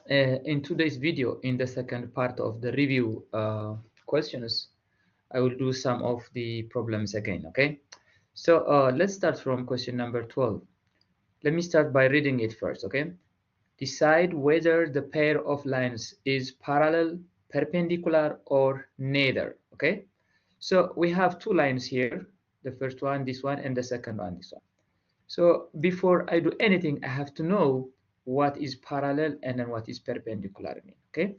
In today's video, in the second part of the review questions, I will do some of the problems again, okay? So let's start from question number 12. Let me start by reading it first, okay? Decide whether the pair of lines is parallel, perpendicular, or neither, okay? So we have two lines here, the first one, this one, and the second one, this one. So before I do anything, I have to know what is parallel and then what is perpendicular mean, okay?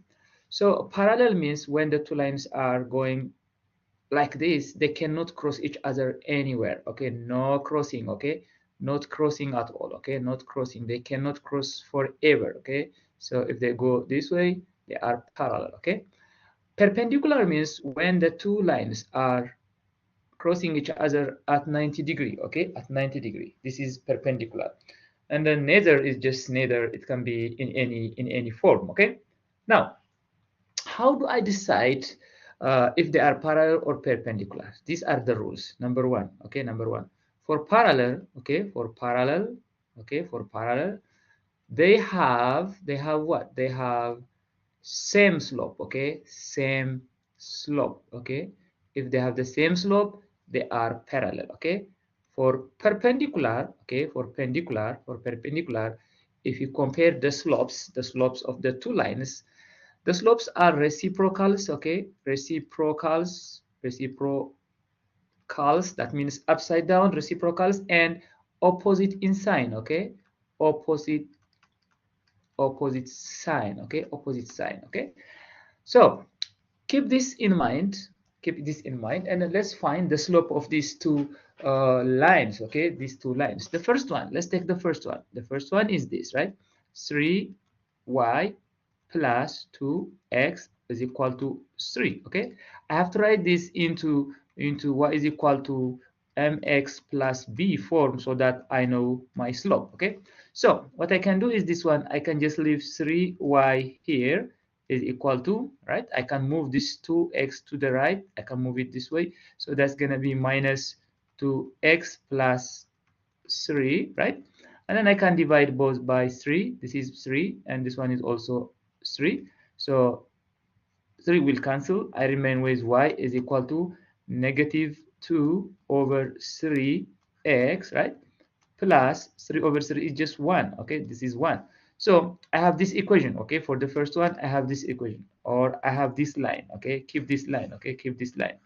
So parallel means when the two lines are going like this, they cannot cross each other anywhere, okay? No crossing, okay? Not crossing at all, okay? Not crossing. They cannot cross forever, okay? So if they go this way, they are parallel, okay? Perpendicular means when the two lines are crossing each other at 90 degree, okay? At 90 degree. This is perpendicular. And then neither is just neither. It can be in any form, okay? Now, how do I decide if they are parallel or perpendicular? These are the rules. Number one, okay, number one. For parallel, okay, for parallel, okay, for parallel, they have what? They have same slope, okay, same slope, okay. If they have the same slope, they are parallel, okay. For perpendicular, okay, for perpendicular, if you compare the slopes of the two lines, the slopes are reciprocals, okay, reciprocals, that means upside down reciprocals, and opposite in sign, okay, opposite sign, okay, opposite sign, okay. So keep this in mind, and then let's find the slope of these two lines, okay, these two lines. The first one, let's take the first one. The first one is this, right? 3y plus 2x is equal to 3, okay. I have to write this into y is equal to mx plus b form so that I know my slope, okay. So what I can do is this one, I can just leave 3y here is equal to, right? I can move this 2x to the right. I can move it this way. So that's going to be minus 2x plus 3, right? And then I can divide both by 3. This is 3, and this one is also 3. So 3 will cancel. I remain with y is equal to negative 2 over 3x, right? Plus 3 over 3 is just 1, okay? This is 1. So I have this equation, okay? For the first one, I have this equation, or I have this line, okay? Keep this line, okay? Keep this line.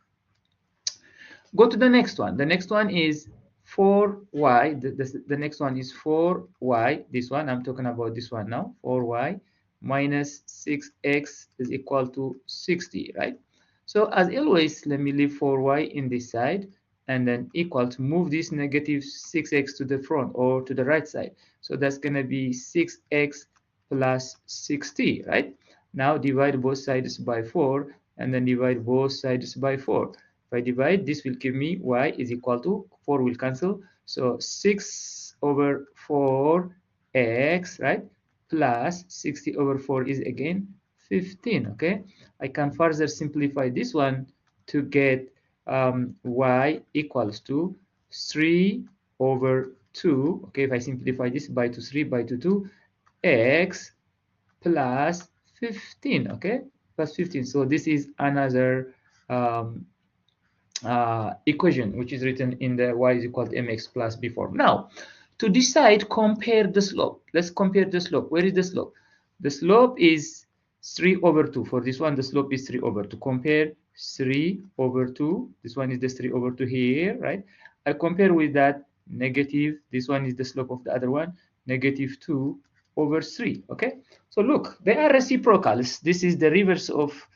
Go to the next one. The next one is 4y. The next one is 4y. This one, I'm talking about this one now. 4y minus 6x is equal to 60, right? So as always, let me leave 4y in this side and then equal to move this negative 6x to the front or to the right side. So that's going to be 6x plus 60, right? Now divide both sides by 4 and then divide both sides by 4. If I divide, this will give me y is equal to 4 will cancel. So 6 over 4x, right? Plus 60 over 4 is again 15, okay? I can further simplify this one to get y equals to 3 over 2, okay? If I simplify this by 2, 3 by 2, x plus 15, okay? Plus 15. So this is another equation which is written in the y is equal to mx plus b form. Now, to decide, compare the slope. Let's compare the slope. Where is the slope? The slope is 3 over 2. For this one, the slope is 3 over 2. Compare 3 over 2. This one is the 3 over 2 here, right? I compare with that negative. This one is the slope of the other one, negative 2 over 3, okay? So look, they are reciprocals. This is the reverse of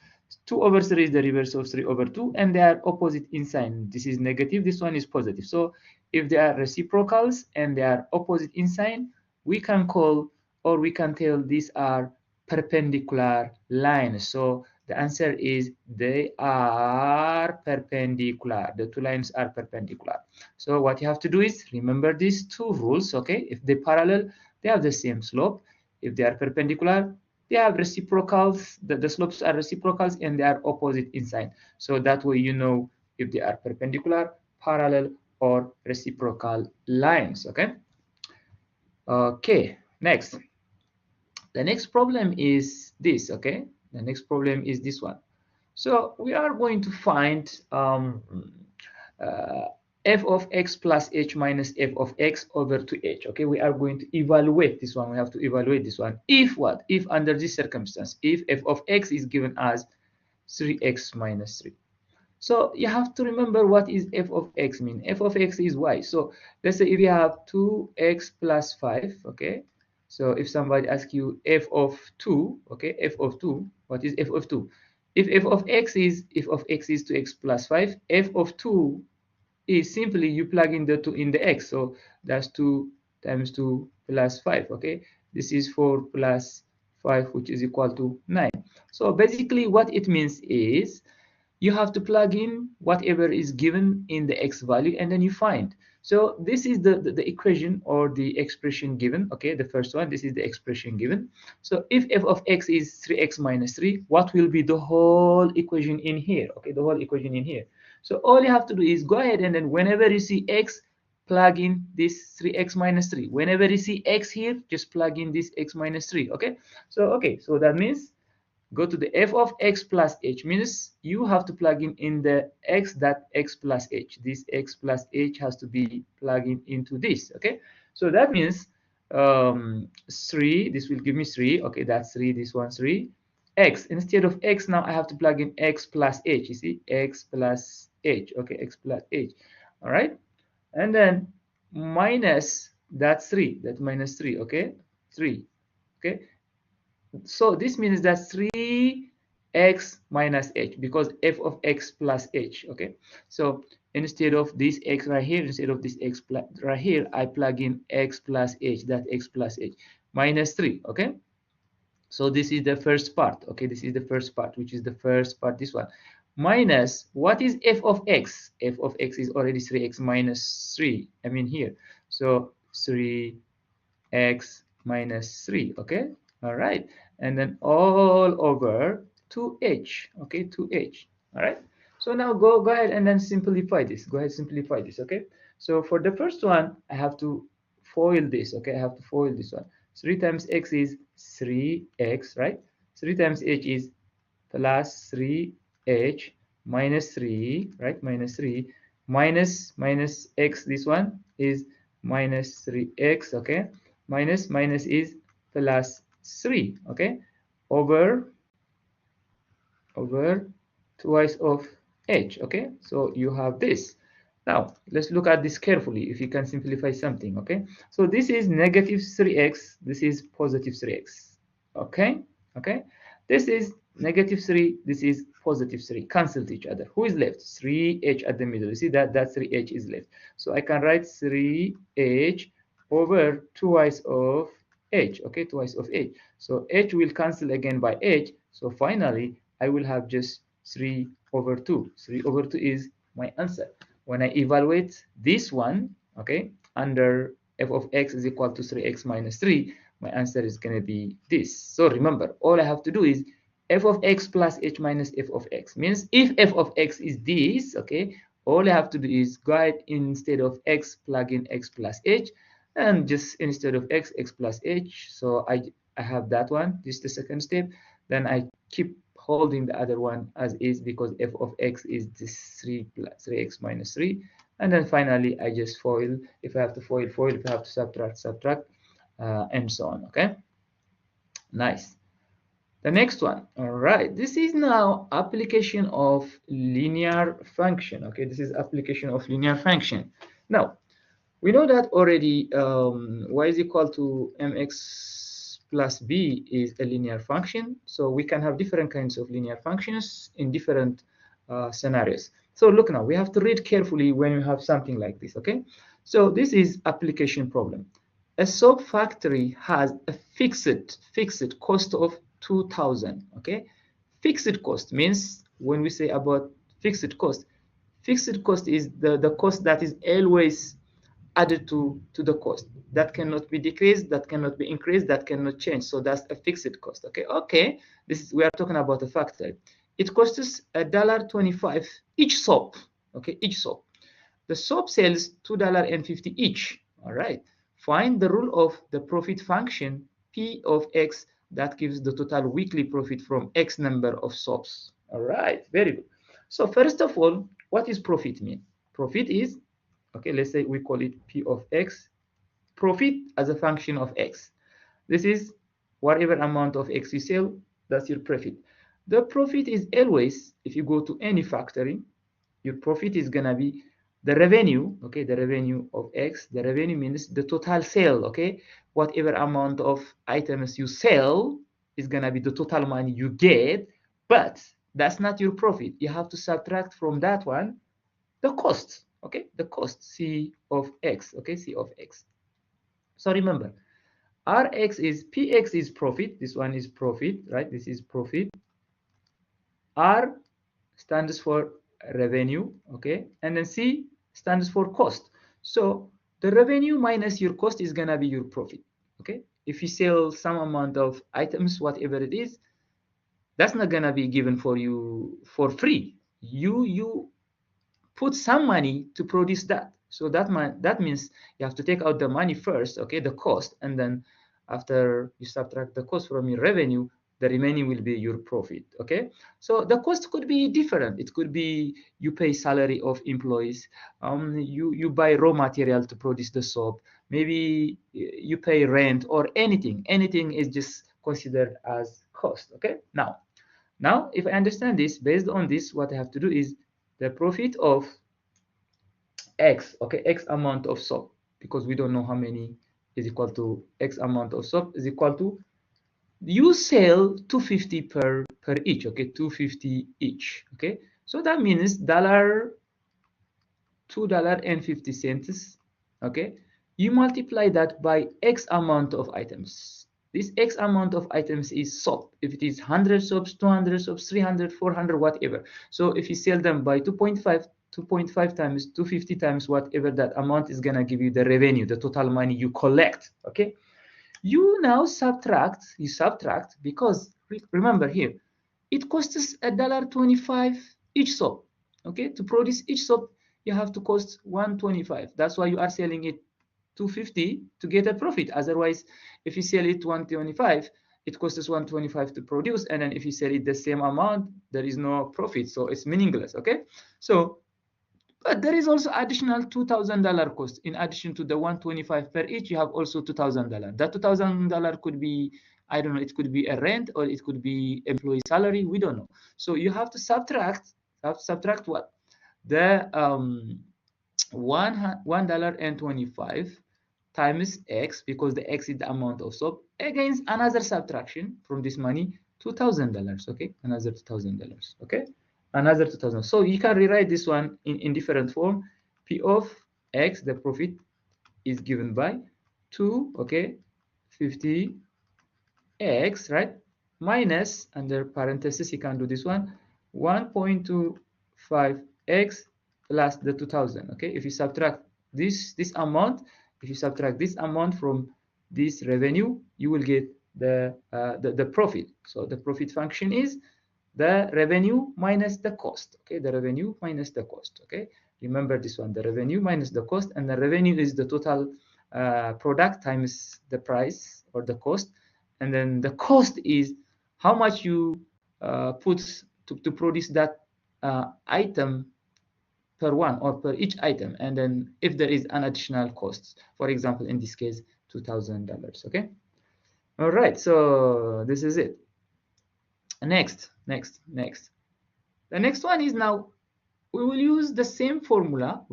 2 over 3 is the reverse of 3 over 2, and they are opposite in sign. This is negative, this one is positive. So if they are reciprocals and they are opposite in sign, we can call, or we can tell, these are perpendicular lines. So the answer is they are perpendicular. The two lines are perpendicular. So what you have to do is remember these two rules, okay? If they parallel, they have the same slope. If they are perpendicular, they have reciprocals. The slopes are reciprocals and they are opposite in sign. So that way you know if they are perpendicular, parallel, or reciprocal lines, okay? Okay, next. The next problem is this, okay? The next problem is this one. So we are going to find f of x plus h minus f of x over 2h. Okay, we are going to evaluate this one. We have to evaluate this one. If what? If under this circumstance, if f of x is given as 3x minus 3. So you have to remember what is f of x mean. F of x is y. So let's say if you have 2x plus 5, okay? So if somebody asks you f of 2, okay, f of 2, what is f of 2? If f of x is 2x plus 5, f of 2 is simply you plug in the 2 in the x. So that's 2 times 2 plus 5, okay? This is 4 plus 5, which is equal to 9. So basically what it means is you have to plug in whatever is given in the x value and then you find. So this is the equation or the expression given, okay? The first one, this is the expression given. So if f of x is 3x minus 3, what will be the whole equation in here, okay? The whole equation in here. So all you have to do is go ahead and then whenever you see x, plug in this 3x minus 3. Whenever you see x here, just plug in this x minus 3, okay? So that means go to the f of x plus h, means you have to plug in the x dot x plus h. This x plus h has to be plugging into this, okay? So that means 3, this will give me 3, okay, that's 3, this one 3. X, instead of x, now I have to plug in x plus h, you see, x plus h, okay, x plus h, all right? And then minus that 3, that minus 3, okay, 3, okay? So this means that 3x minus h, because f of x plus h, okay? So instead of this x right here, instead of this x right here, I plug in x plus h, that x plus h, minus 3, okay? So this is the first part, okay? This is the first part, which is the first part, this one. Minus, what is f of x? F of x is already 3x minus 3, I mean here. So 3x minus 3, okay? All right, and then all over 2h, okay, 2h, all right? So now go ahead and then simplify this. Go ahead, simplify this, okay? So for the first one, I have to FOIL this, okay? I have to FOIL this one. 3 times x is 3x, right? 3 times h is plus 3h minus 3, right? Minus 3 minus x, this one is minus 3x, okay? Minus is plus 3, okay, over twice of h, okay? So you have this. Now let's look at this carefully, if you can simplify something, okay? So this is negative 3x, this is positive 3x, okay? This is negative 3, this is positive 3, cancel each other. Who is left? 3h at the middle. You see that 3h is left. So I can write 3h over twice of h, okay, twice of h. So h will cancel again by h. So finally, I will have just 3 over 2. 3 over 2 is my answer. When I evaluate this one, okay, under f of x is equal to 3x minus 3, my answer is going to be this. So remember, all I have to do is f of x plus h minus f of x. Means if f of x is this, okay, all I have to do is go ahead, instead of x, plug in x plus h, and just instead of x plus h. So I have that one. This is the second step. Then I keep holding the other one as is, because f of x is this 3 plus 3x minus 3. And then finally, I just FOIL. If I have to FOIL, if I have to subtract, and so on, okay? Nice. The next one, all right, this is now application of linear function, okay? This is application of linear function. Now, we know that already y is equal to mx plus b is a linear function. So we can have different kinds of linear functions in different scenarios. So look now, we have to read carefully when you have something like this, okay? So this is application problem. A soap factory has a fixed cost of 2,000, okay? Fixed cost means, when we say about fixed cost is the cost that is always added to the cost, that cannot be decreased, that cannot be increased, that cannot change. So that's a fixed cost, okay? This is, we are talking about a factory. It costs us $1.25 each soap, okay? Each soap. The soap sells $2.50 each, all right? Find the rule of the profit function P of x that gives the total weekly profit from X number of soaps. All right, very good. So first of all, what is profit mean? Profit is, okay, let's say we call it P of X, profit as a function of X. This is whatever amount of X you sell, that's your profit. The profit is always, if you go to any factory, your profit is gonna be the revenue, okay, the revenue of X. The revenue means the total sale, okay? Whatever amount of items you sell is gonna be the total money you get, but that's not your profit. You have to subtract from that one the cost, okay? The cost, C of X, okay, C of X. So remember, Rx is, Px is profit, this one is profit, right? This is profit. R stands for revenue, okay? And then C stands for cost. So the revenue minus your cost is gonna be your profit, okay? If you sell some amount of items, whatever it is, that's not gonna be given for you for free. You put some money to produce that. So that means you have to take out the money first, okay, the cost, and then after you subtract the cost from your revenue, the remaining will be your profit, okay? So the cost could be different. It could be you pay salary of employees, you buy raw material to produce the soap, maybe you pay rent or anything. Anything is just considered as cost, okay? Now, if I understand this, based on this, what I have to do is the profit of X, okay, X amount of soap, because we don't know how many is equal to X amount of soap is equal to, you sell 250 per each, okay, 250 each, okay? So that means $2.50, okay? You multiply that by X amount of items. This X amount of items is soap. If it is 100 soaps, 200 soaps, 300, 400, whatever. So if you sell them by 2.5 times 250 times whatever that amount is gonna give you the revenue, the total money you collect, okay? You now subtract, because remember here, it costs us $1.25 each soap, okay? To produce each soap, you have to cost $1.25. That's why you are selling it $2.50 to get a profit. Otherwise, if you sell it $1.25, it costs us $1.25 to produce, and then if you sell it the same amount, there is no profit, so it's meaningless, okay? So, but there is also additional $2,000 cost. In addition to the $1.25 per each, you have also $2,000. That $2,000 could be, I don't know, it could be a rent or it could be employee salary, we don't know. So you have to subtract what? The $1.25 times X, because the X is the amount of soap, against another subtraction from this money, $2,000, okay? Another $2,000, okay? Another 2,000. So you can rewrite this one in different form. P of X, the profit, is given by 2, okay, 50X, right? Minus, under parenthesis, you can do this one, 1.25X plus the 2,000, okay? If you subtract this amount, if you subtract this amount from this revenue, you will get the profit. So the profit function is the revenue minus the cost, okay? The revenue minus the cost, okay? Remember this one, the revenue minus the cost, and the revenue is the total product times the price or the cost, and then the cost is how much you put to produce that item per one or per each item, and then if there is an additional cost, for example, in this case, $2,000, okay? All right, so this is it. Next. The next one is, now we will use the same formula.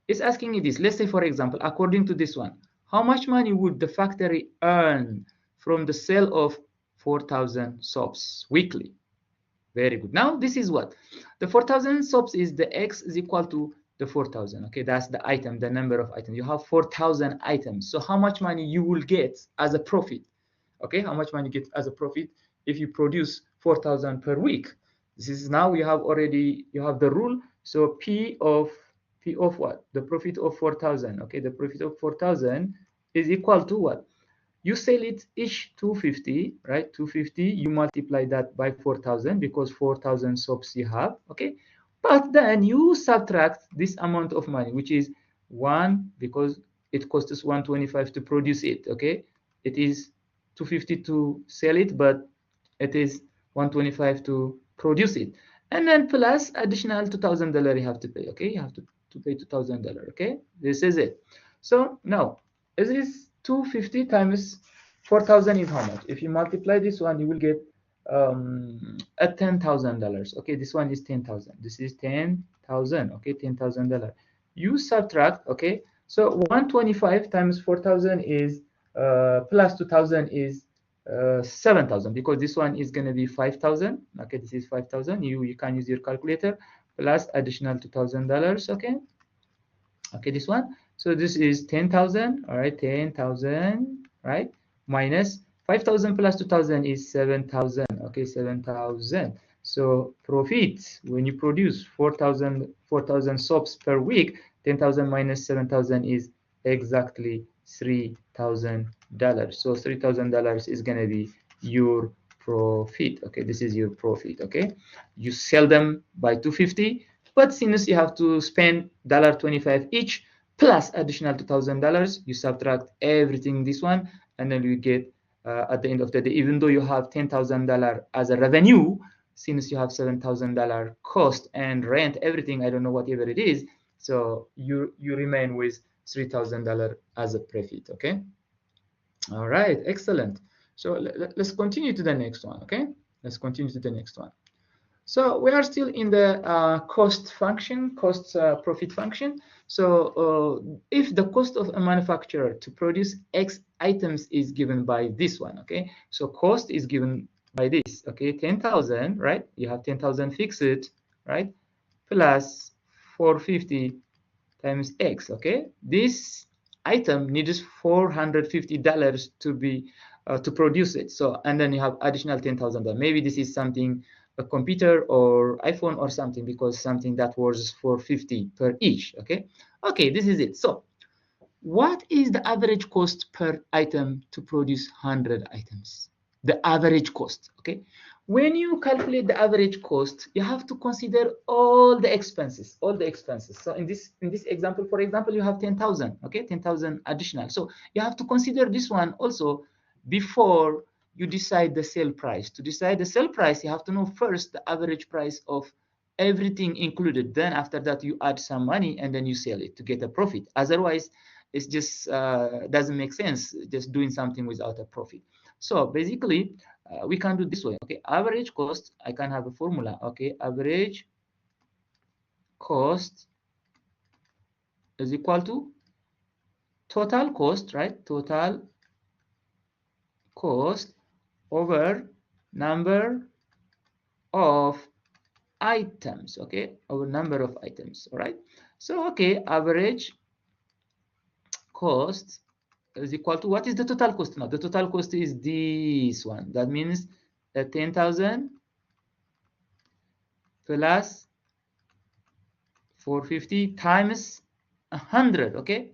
It's asking you this. Let's say, for example, according to this one, how much money would the factory earn from the sale of 4,000 soaps weekly? Very good. Now this is what the 4,000 soaps is, the X is equal to the 4,000, okay? That's the item, the number of items. You have 4,000 items. So how much money you will get as a profit? Okay, how much money you get as a profit if you produce 4,000 per week? This is, now you have the rule. So P of what? The profit of 4,000, okay? The profit of 4,000 is equal to what? You sell it each 250, right? 250, you multiply that by 4,000 because 4,000 soaps you have, okay? But then you subtract this amount of money, which is 1, because it costs us $1.25 to produce it, okay? It is 250 to sell it, but it is 125 to produce it, and then plus additional $2,000 you have to pay. Okay, you have to pay $2,000. Okay, this is it. So now, is this 250 times 4,000 is how much? If you multiply this one, you will get at $10,000. Okay, this one is 10,000. This is 10,000. Okay, $10,000. You subtract. Okay, so 125 times 4,000 is plus 2,000 is 7,000, because this one is going to be 5,000. Okay, this is 5,000. You can use your calculator, plus additional $2,000. Okay, okay, this one. So this is 10,000. All right, 10,000. Right, minus 5,000 plus 2,000 is 7,000. Okay, 7,000. So profit when you produce 4,000 soaps per week, 10,000 minus 7,000 is exactly $3,000. So $3,000 is going to be your profit. Okay, this is your profit. Okay, you sell them by 250, but since you have to spend $25 each plus additional $2,000, you subtract everything this one, and then you get at the end of the day, even though you have $10,000 as a revenue, since you have $7,000 cost and rent, everything, I don't know, whatever it is, so you remain with $3,000 as a profit. Okay, all right, excellent. So let's continue to the next one. Okay, let's continue to the next one. So we are still in the cost function, cost profit function. So if the cost of a manufacturer to produce X items is given by this one, okay? So cost is given by this, okay? 10,000, right? You have 10,000 fixed, right? Plus 450 times X, okay? This item needs $450 to be to produce it. So, and then you have additional $10,000. Maybe this is something, a computer or iPhone or something, because something that was $450 per each. Okay, okay, this is it. So what is the average cost per item to produce 100 items? The average cost. Okay, when you calculate the average cost, you have to consider all the expenses, So in this example, for example, you have 10,000. Okay, 10,000 additional. So you have to consider this one also before you decide the sale price. To decide the sale price, you have to know first the average price of everything included. Then after that, you add some money and then you sell it to get a profit. Otherwise, it just doesn't make sense just doing something without a profit. So basically, we can do this way. Okay, average cost, I can have a formula. Okay, average cost is equal to total cost, right? Total cost over number of items. Okay, over number of items. All right, so okay, average cost is equal to, what is the total cost now? The total cost is this one. That means 10,000 plus 450 times 100. Okay,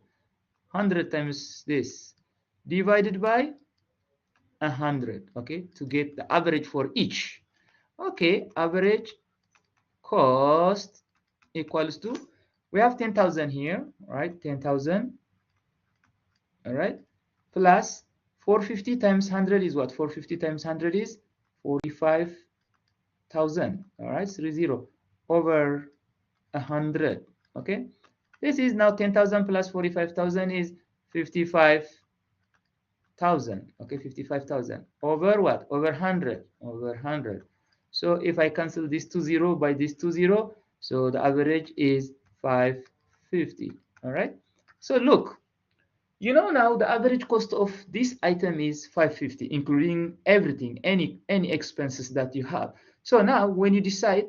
100 times this divided by 100. Okay, to get the average for each. Okay, average cost equals to, we have 10,000 here, right? 10,000, all right, plus 450 times 100 is what? 450 times 100 is 45,000. All right, 30 over 100. Okay, this is now 10,000 plus 45,000 is 55,000. Okay, 55,000 over what? Over 100. Over 100. So if I cancel this 20 by this 20, so the average is 550. All right. So look, you know now the average cost of this item is 550, including everything, any expenses that you have. So now when you decide,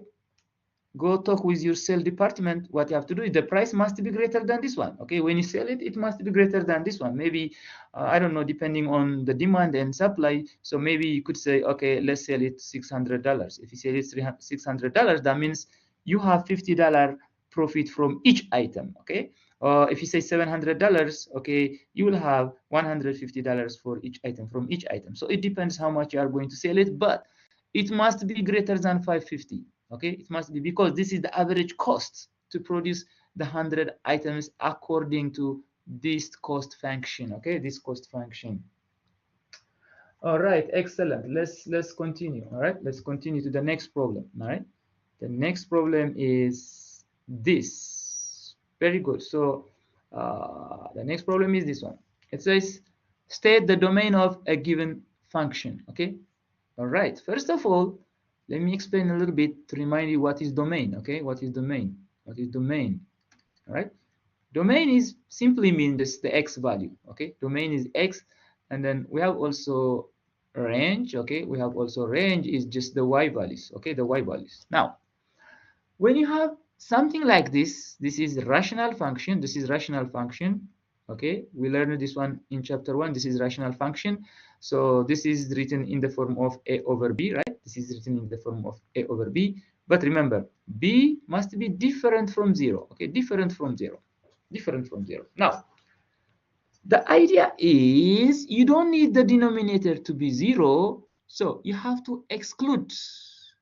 go talk with your sales department, what you have to do is the price must be greater than this one. Okay, when you sell it, it must be greater than this one. Maybe I don't know, depending on the demand and supply. So maybe you could say, okay, let's sell it $600. If you sell it $600, that means you have $50 profit from each item. Okay, if you say $700, okay, you will have $150 for each item, from each item. So it depends how much you are going to sell it, but it must be greater than 550. Okay, it must be, because this is the average cost to produce the 100 items according to this cost function. Okay, this cost function. All right, excellent. Let's continue. All right, let's continue to the next problem. All right, the next problem is this. Very good. So the next problem is this one. It says state the domain of a given function. Okay. All right. First of all, let me explain a little bit to remind you what is domain. Okay, what is domain? What is domain? All right. Domain is simply means the x value. Okay, domain is x, and then we have also range. Okay, we have also range is just the y values. Okay, the y values. Now, when you have something like this is rational function. This is rational function. Okay, we learned this one in chapter 1. This is rational function. So this is written in the form of a over b, right? This is written in the form of a over b. But remember, b must be different from 0. Okay, different from 0. Different from 0. Now, the idea is you don't need the denominator to be 0. So you have to exclude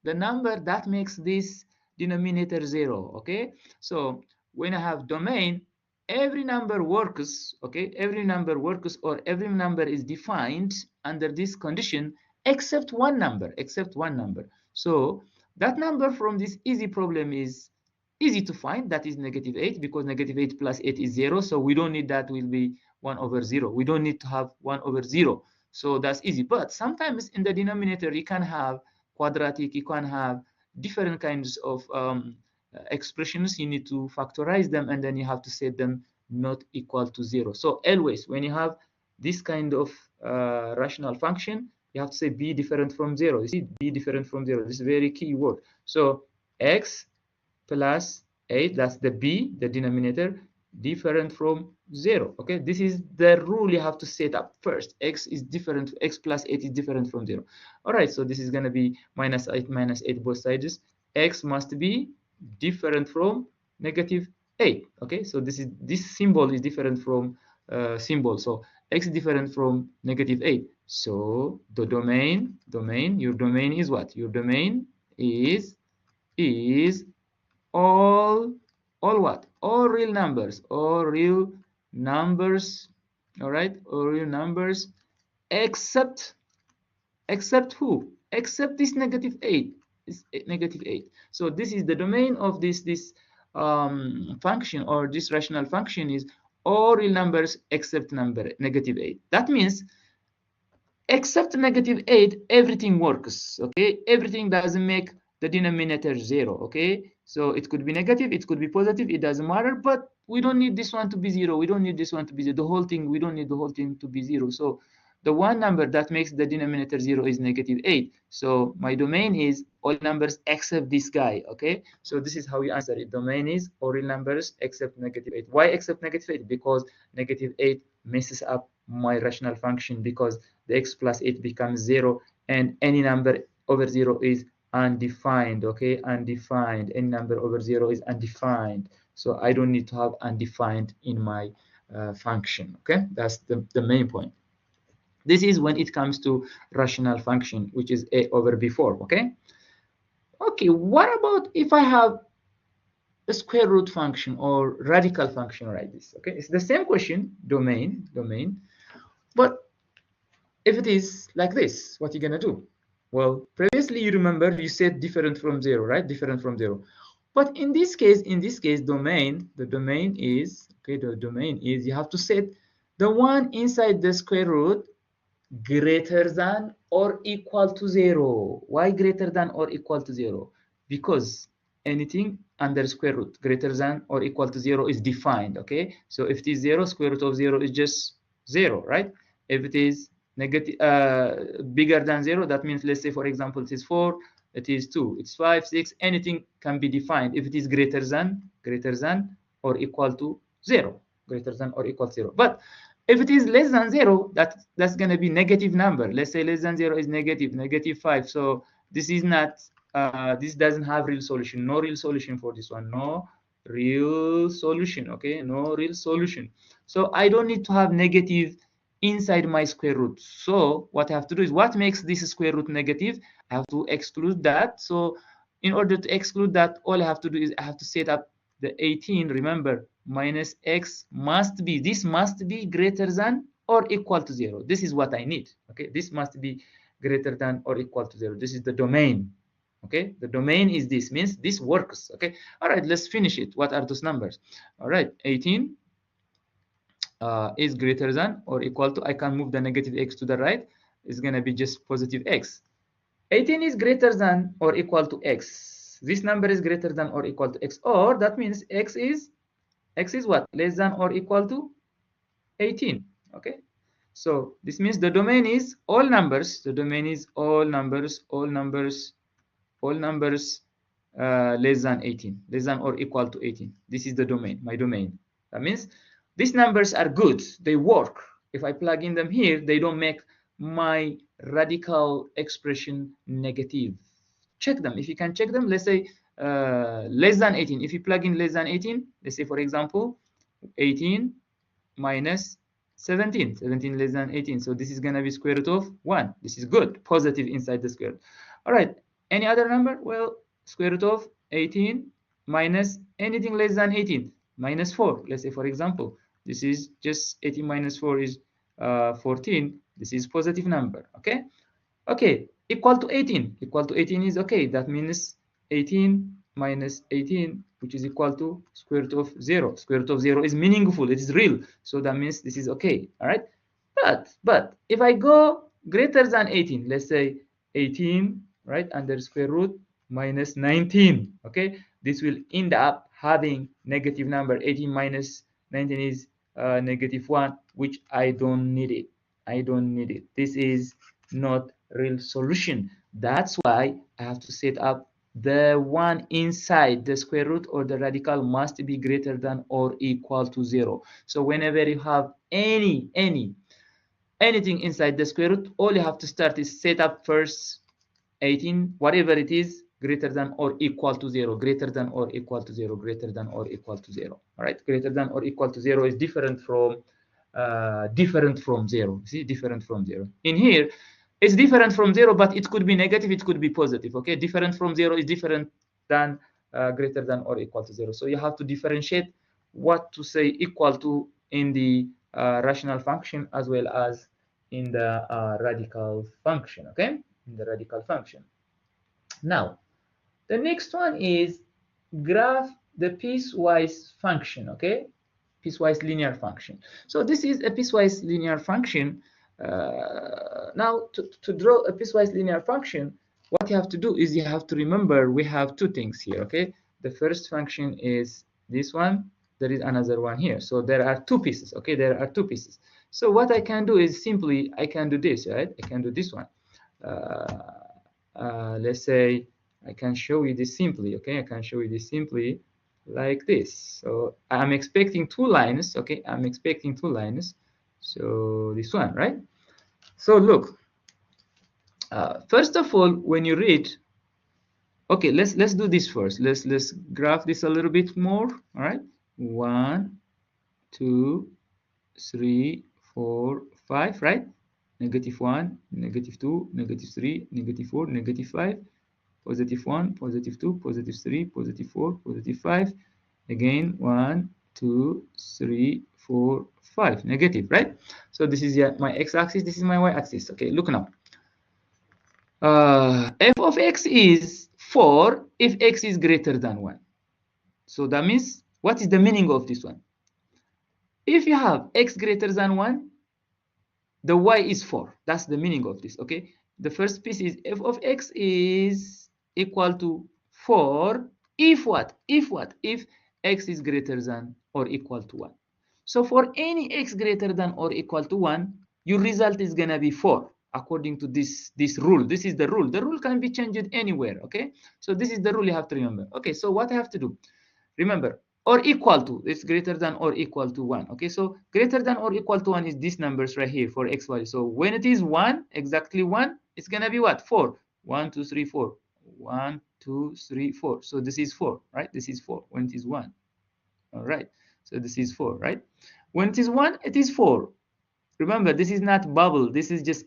the number that makes this denominator 0. Okay, so when I have domain, every number works. Okay, every number works, or every number is defined under this condition except one number. Except one number. So that number from this easy problem is easy to find. That is negative 8, because negative 8 plus 8 is 0. So we don't need that. Will be 1 over 0. We don't need to have 1 over 0. So that's easy. But sometimes in the denominator, you can have quadratic, you can have different kinds of expressions. You need to factorize them, and then you have to set them not equal to 0. So always, when you have this kind of rational function, you have to say b different from 0. You see, b different from 0. This is a very key word. So x plus 8, that's the b, the denominator, different from 0. Okay, this is the rule you have to set up first. X is different, x plus 8 is different from 0. All right, so this is going to be minus 8 minus 8 both sides. X must be different from negative 8. Okay, so this symbol is different from symbol. So x is different from negative 8. So the domain, your domain is what? Your domain is all what? All real numbers. All real numbers. All right, all real numbers except who? Except this negative 8. This negative 8. So this is the domain of this function, or this rational function, is all real numbers except negative 8. That means except negative 8, everything works. Okay, everything doesn't make the denominator 0. Okay, so it could be negative, it could be positive, it doesn't matter, but we don't need this one to be 0. We don't need this one to be 0. The whole thing, we don't need the whole thing to be 0. So the one number that makes the denominator 0 is negative 8. So my domain is all numbers except this guy. Okay, so this is how you answer it. Domain is all real numbers except negative 8. Why except negative 8? Because negative 8 messes up my rational function, because the x plus 8 becomes 0, and any number over 0 is undefined. Okay, undefined. Any number over 0 is undefined. So I don't need to have undefined in my function. Okay, that's the main point. This is when it comes to rational function, which is a over b form. Okay, what about if I have a square root function or radical function like this? Okay, it's the same question, domain, but if it is like this, what are you gonna do? Well, previously you remember you said different from 0, right? Different from 0. But in this case, domain, the domain is, okay, the domain is, you have to set the one inside the square root greater than or equal to 0. Why greater than or equal to 0? Because anything under square root greater than or equal to 0 is defined. Okay, so if it is 0, square root of 0 is just 0, right? If it is negative, bigger than 0, that means, let's say for example, it is 4, it is 2, it's 5, 6, anything can be defined if it is greater than or equal to 0, greater than or equal to 0. But if it is less than 0, that's going to be negative number. Let's say less than 0 is negative 5. So this is not, this doesn't have real solution. No real solution for this one. No real solution. Okay, no real solution. So I don't need to have negative inside my square root. So what I have to do is, what makes this square root negative? I have to exclude that. So in order to exclude that, all I have to do is I have to set up the 18. Remember, minus x must be, this must be greater than or equal to 0. This is what I need. Okay, this must be greater than or equal to 0. This is the domain. Okay, the domain is this, means this works. Okay, all right, let's finish it. What are those numbers? All right, 18 is greater than or equal to, I can move the negative x to the right, it's going to be just positive x. 18 is greater than or equal to x. This number is greater than or equal to x, or that means x is what? Less than or equal to 18. Okay, so this means the domain is all numbers. The domain is all numbers less than 18, less than or equal to 18. This is the domain, my domain. That means these numbers are good, they work. If I plug in them here, they don't make my radical expression negative. Check them. If you can check them, let's say less than 18. If you plug in less than 18, let's say for example 18 minus 17, 17 less than 18, so this is going to be square root of 1. This is good, positive inside the square root. All right, any other number? Well, square root of 18 minus anything less than 18, minus 4. Let's say for example this is just 18 minus 4 is 14. This is positive number. Okay, okay, equal to 18. Equal to 18 is okay. That means 18 minus 18, which is equal to square root of 0. Square root of 0 is meaningful, it is real, so that means this is okay. All right, but if I go greater than 18, let's say 18, right, under square root minus 19, okay, this will end up having negative number. 18 minus 19 is negative 1, which I don't need it. I don't need it. This is not real solution. That's why I have to set up the one inside the square root or the radical must be greater than or equal to 0. So whenever you have anything inside the square root, all you have to start is set up first 18, whatever it is, greater than or equal to 0, greater than or equal to 0, greater than or equal to 0. All right, greater than or equal to 0 is different from 0. See, different from 0. In here, it's different from 0, but it could be negative, it could be positive. Okay, different from 0 is different than greater than or equal to 0. So you have to differentiate what to say equal to in the rational function as well as in the radical function. Okay, in the radical function. Now, the next one is graph the piecewise function. Okay, piecewise linear function. So this is a piecewise linear function. Now, to draw a piecewise linear function, what you have to do is you have to remember we have two things here. Okay, the first function is this one. There is another one here. So there are two pieces. Okay, there are two pieces. So what I can do is simply I can do this, right? I can do this one. Let's say I can show you this simply. Okay, I can show you this simply like this. So I'm expecting two lines. Okay, I'm expecting two lines. So this one, right? So look, first of all, when you read, okay, let's do this first. Let's graph this a little bit more. All right, 1, 2, 3, 4, 5, right? Negative 1, negative 2, negative 3, negative 4, negative 5, positive 1, positive 2, positive 3, positive 4, positive 5. Again, 1, 2, 3, 4, 5, negative, right? So this is my x-axis, this is my y-axis. Okay, look now. F of x is 4 if x is greater than 1. So that means, what is the meaning of this one? If you have x greater than 1, the y is 4. That's the meaning of this. Okay, the first piece is f of x is equal to 4 if what? If x is greater than or equal to 1. So for any x greater than or equal to 1, your result is gonna be 4 according to this rule. This is the rule. The rule can be changed anywhere. Okay, so this is the rule you have to remember. Okay, so what I have to do, remember, or equal to, it's greater than or equal to 1. Okay, so greater than or equal to 1 is these numbers right here for x value. So when it is 1, exactly 1, it's gonna be what? 4. 1, 2, 3, 4. 1, 2, 3, 4. So this is 4, right? This is 4 when it is 1. All right, so this is 4, right? When it is 1, it is 4. Remember, this is not bubble. This is just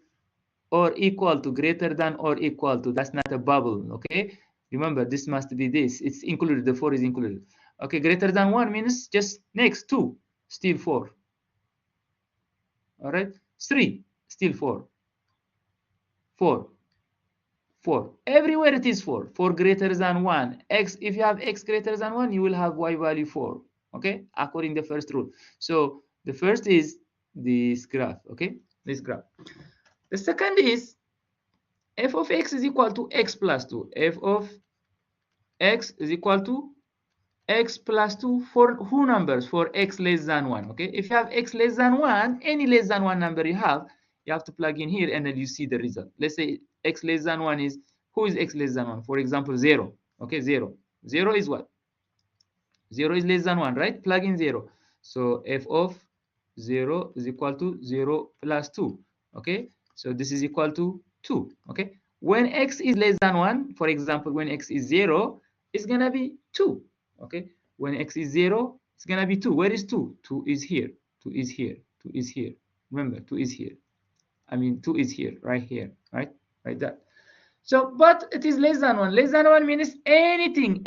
or equal to, greater than or equal to. That's not a bubble. Okay, remember, this must be this. It's included. The 4 is included. Okay, greater than 1 means just next 2, still 4. All right, 3, still 4, 4, 4. Everywhere it is 4. 4 greater than 1. X, if you have x greater than 1, you will have y value 4. Okay, according to the first rule. So the first is this graph. Okay, this graph. The second is f of x is equal to x plus 2. F of x is equal to x plus 2 for who numbers? For x less than 1. Okay, if you have x less than 1, any less than 1 number you have to plug in here, and then you see the result. Let's say x less than 1 is, who is x less than 1? For example, 0. Okay, 0. 0 is what? 0 is less than 1, right? Plug in 0. So f of 0 is equal to 0 plus 2. Okay, so this is equal to 2. Okay, when x is less than 1, for example, when x is 0, it's gonna be 2. Okay, when x is 0, it's gonna be 2. Where is 2? 2 is here. 2 is here. 2 is here. Remember, 2 is here. I mean, 2 is here, right here, right? Like that. So, but it is less than 1. Less than 1 means anything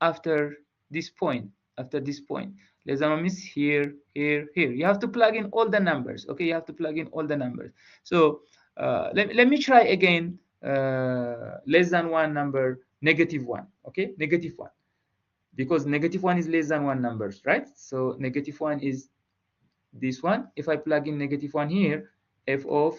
after this point. After this point. Less than 1 means here, here, here. You have to plug in all the numbers. Okay, you have to plug in all the numbers. So, let me try again. Less than 1 number, -1. Okay, -1. Because -1 is less than 1 numbers, right? So -1 is this one. If I plug in -1 here, f of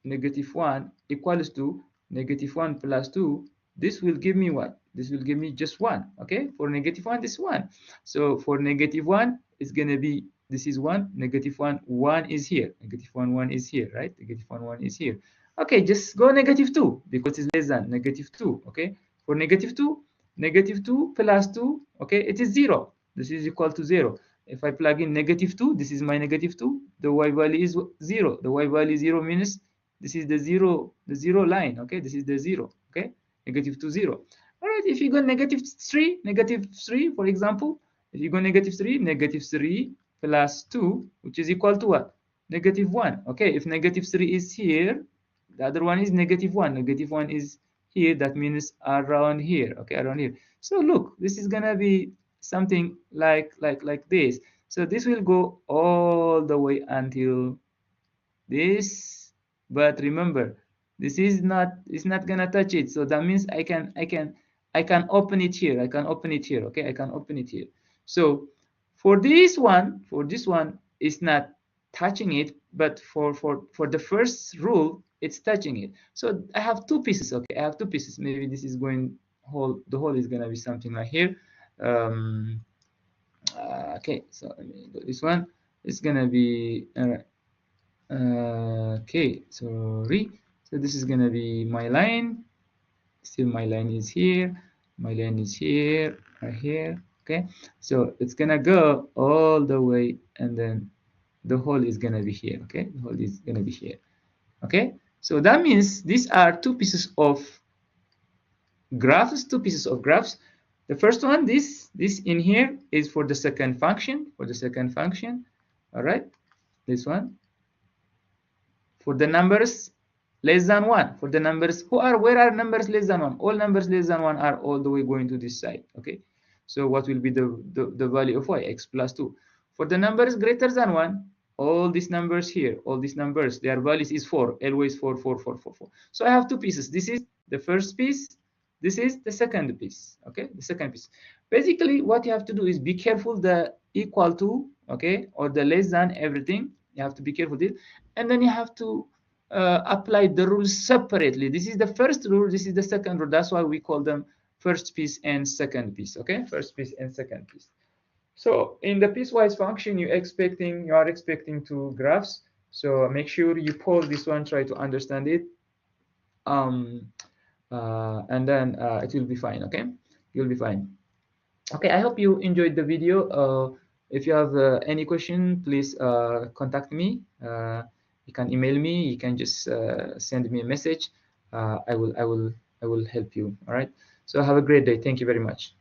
-1 equals to -1 plus 2. This will give me what? This will give me just 1. Okay, for -1, this 1. So for -1, it's gonna be, this is 1. -1, 1 is here. -1, 1 is here, right? -1, 1 is here. Okay, just go -2 because it's less than -2. Okay, for -2, -2 plus 2, okay, it is 0. This is equal to 0. If I plug in -2, this is my -2. The y value is 0. The y value 0 means this is the zero line. Okay, this is the 0. Okay, -2, 0. All right, if you go -3, for example, if you go -3 plus 2, which is equal to what? -1. Okay, if -3 is here, the other one is -1. -1 is here, that means around here. Okay, around here. So look, this is gonna be something like this. So this will go all the way until this, but remember, this is not, it's not gonna touch it. So that means I can open it here. I can open it here. Okay, I can open it here. So for this one, it's not touching it, but for the first rule, it's touching it. So I have 2 pieces. Okay, I have 2 pieces. Maybe this is going whole, the whole is gonna be something like here. Okay, so let me do this one. It's gonna be okay, sorry. So this is gonna be my line. Still my line is here. My line is here, right here. Okay, so it's gonna go all the way, and then the hole is gonna be here. Okay, the hole is gonna be here. Okay, so that means these are 2 pieces of graphs. 2 pieces of graphs. The first one, this in here is for the second function. For the second function, all right. This one for the numbers less than 1. For the numbers where are numbers less than 1? All numbers less than 1 are all the way going to this side. Okay. So what will be the value of y? X plus 2. For the numbers greater than 1, all these numbers here, all these numbers, their values is 4. Always 4, 4, 4, 4, 4. So I have 2 pieces. This is the first piece. This is the second piece. Okay, the second piece. Basically, what you have to do is be careful the equal to, okay, or the less than everything. You have to be careful with it, and then you have to apply the rules separately. This is the first rule. This is the second rule. That's why we call them first piece and second piece. Okay, first piece and second piece. So in the piecewise function, you are expecting 2 graphs. So make sure you pause this one, try to understand it. And then it will be fine. Okay, you'll be fine. Okay, I hope you enjoyed the video. If you have any question, please contact me. You can email me. You can just send me a message. I will help you. All right, so have a great day. Thank you very much.